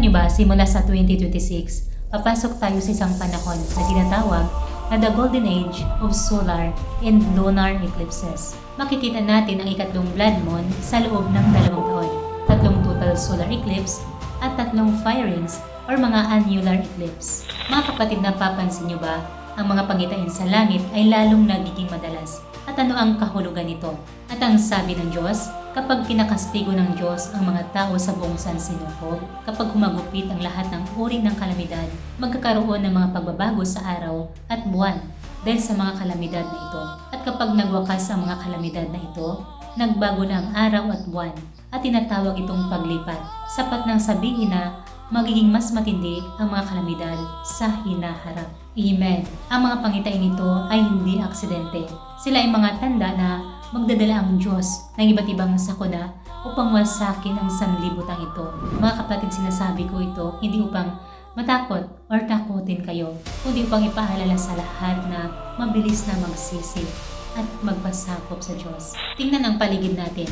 Alam niyo ba, simula sa 2026, papasok tayo sa isang panahon na tinatawag na the golden age of solar and lunar eclipses. Makikita natin ang ikatlong blood moon sa loob ng 2 taon, 3 total solar eclipse at 3 firings or mga annular eclipse. Mga kapatid, napapansin niyo ba, ang mga pangitain sa langit ay lalong nagiging madalas. At ano ang kahulugan nito? At ang sabi ng Diyos, kapag kinakastigo ng Diyos ang mga tao sa buong sansinukob, kapag humagupit ang lahat ng uri ng kalamidad, magkakaroon ng mga pagbabago sa araw at buwan dahil sa mga kalamidad na ito. At kapag nagwakas ang mga kalamidad na ito, nagbago na ang araw at buwan at tinatawag itong paglipat. Sapat nang sabihin na magiging mas matindi ang mga kalamidad sa hinaharap. Amen. Ang mga pangitain nito ay hindi aksidente. Sila ay mga tanda na magdadala ang Diyos ng iba't ibang sakuna upang wasakin ang sanlibutan ito. Mga kapatid, sinasabi ko ito hindi upang matakot or takutin kayo, kundi upang ipaalala sa lahat na mabilis na magsisi at magpasakop sa Diyos. Tingnan ang paligid natin.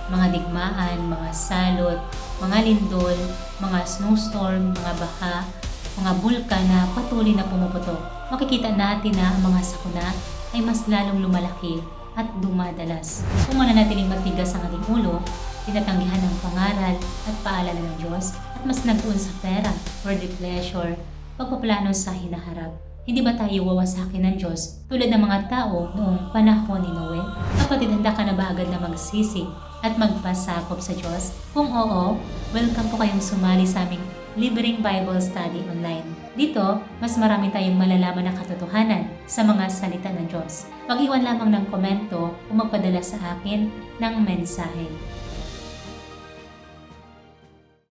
Mga digmaan, mga salot, mga lindol, mga snowstorm, mga baha, mga bulkan na patuloy na pumuputok. Makikita natin na ang mga sakuna ay mas lalong lumalaki at dumadalas. Kung mananatiling matigas ang ating ulo, tinatanggihan ang pangaral at paalala ng Diyos at mas nagtuon sa pera, worldly pleasure, pagpaplano sa hinaharap. Hindi ba tayo wawasakin ng Diyos tulad ng mga tao noong panahon ni Noe? Kapatid, handa ka na ba agad na magsisi at magpasakop sa Diyos? Kung oo, welcome po kayong sumali sa aming libreng Bible Study online. Dito, mas marami tayong malalaman na katotohanan sa mga salita ng Diyos. Mag-iwan lamang ng komento o magpadala sa akin ng mensahe.